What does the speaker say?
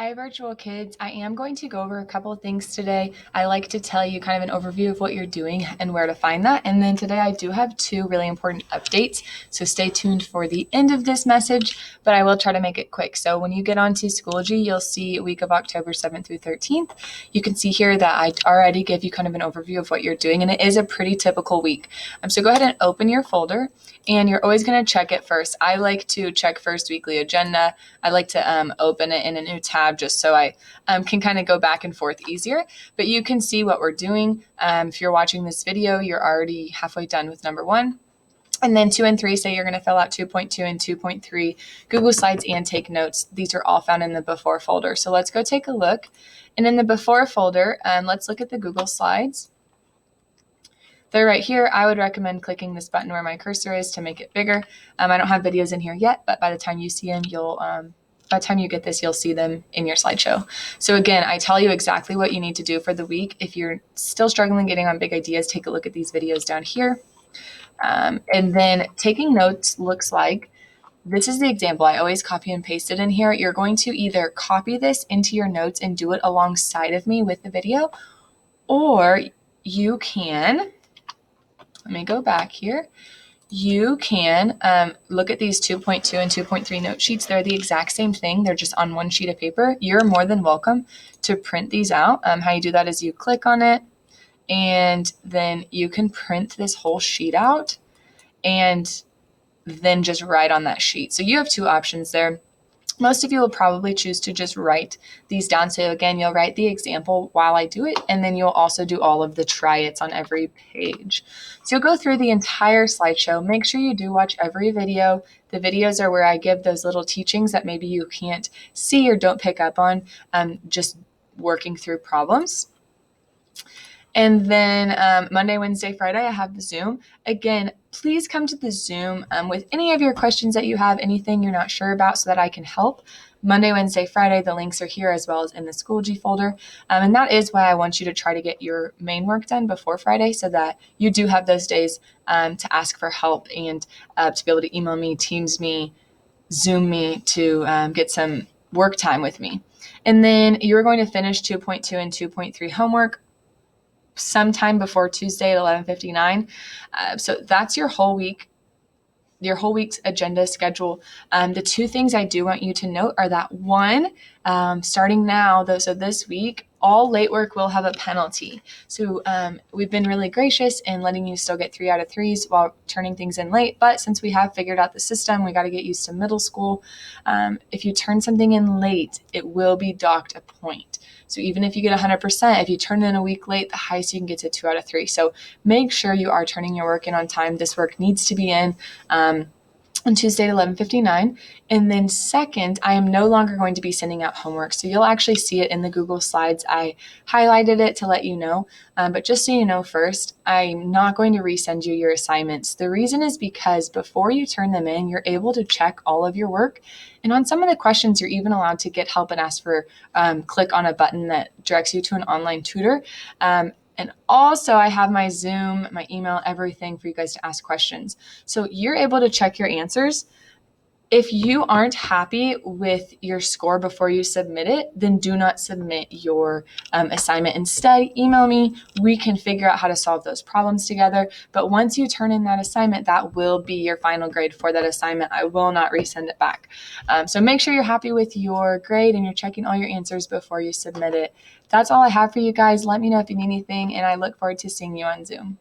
Hi, virtual kids. I am going to go over a couple of things today. I like to tell you kind of an overview of what you're doing and where to find that. And then today I do have two really important updates. So stay tuned for the end of this message, but I will try to make it quick. So when you get onto Schoology, you'll see week of October 7th through 13th. You can see here that I already give you kind of an overview of what you're doing, and it is a pretty typical week. So go ahead and open your folder, and you're always going to check it first. I like to check first weekly agenda. I like to open it in a new tab just so I can kind of go back and forth easier. But you can see what we're doing. If you're watching this video, you're already halfway done with number 1. And then 2 and 3, say you're going to fill out 2.2 and 2.3 Google Slides and take notes. These are all found in the before folder. So let's go take a look. And in the before folder, let's look at the Google Slides. They're right here. I would recommend clicking this button where my cursor is to make it bigger. I don't have videos in here yet, but by the time you see them, by the time you get this, you'll see them in your slideshow. So again, I tell you exactly what you need to do for the week. If you're still struggling getting on big ideas, take a look at these videos down here. And then taking notes looks like, this is the example. I always copy and paste it in here. You're going to either copy this into your notes and do it alongside of me with the video, or you can, let me go back here. You can look at these 2.2 and 2.3 note sheets. They're the exact same thing. They're just on one sheet of paper. You're more than welcome to print these out. How you do that is you click on it, and then you can print this whole sheet out and then just write on that sheet. So you have two options there. Most of you will probably choose to just write these down. So again, you'll write the example while I do it, and then you'll also do all of the try it's on every page. So you'll go through the entire slideshow. Make sure you do watch every video. The videos are where I give those little teachings that maybe you can't see or don't pick up on, just working through problems. And then Monday, Wednesday, Friday, I have the Zoom. Again, please come to the Zoom with any of your questions that you have, anything you're not sure about, so that I can help. Monday, Wednesday, Friday, the links are here as well as in the Schoology folder. And that is why I want you to try to get your main work done before Friday, so that you do have those days to ask for help and to be able to email me, Teams me, Zoom me to get some work time with me. And then you're going to finish 2.2 and 2.3 homework sometime before Tuesday at 11:59. So that's your whole week, your whole week's agenda schedule. The two things I do want you to note are that one, starting now, though, so this week, all late work will have a penalty. So we've been really gracious in letting you still get 3 out of 3s while turning things in late. But since we have figured out the system, we got to get used to middle school. If you turn something in late, it will be docked a point. So even if you get 100%, if you turn in a week late, the highest you can get to 2 out of 3. So make sure you are turning your work in on time. This work needs to be in on Tuesday at 11:59. And then second, I am no longer going to be sending out homework. So you'll actually see it in the Google Slides. I highlighted it to let you know. But just so you know first, I'm not going to resend you your assignments. The reason is because before you turn them in, you're able to check all of your work. And on some of the questions, you're even allowed to get help and ask for, click on a button that directs you to an online tutor. And also I have my Zoom, my email, everything for you guys to ask questions. So you're able to check your answers. If you aren't happy with your score before you submit it, then do not submit your assignment. Instead, email me. We can figure out how to solve those problems together. But once you turn in that assignment, that will be your final grade for that assignment. I will not resend it back. So make sure you're happy with your grade and you're checking all your answers before you submit it. That's all I have for you guys. Let me know if you need anything, and I look forward to seeing you on Zoom.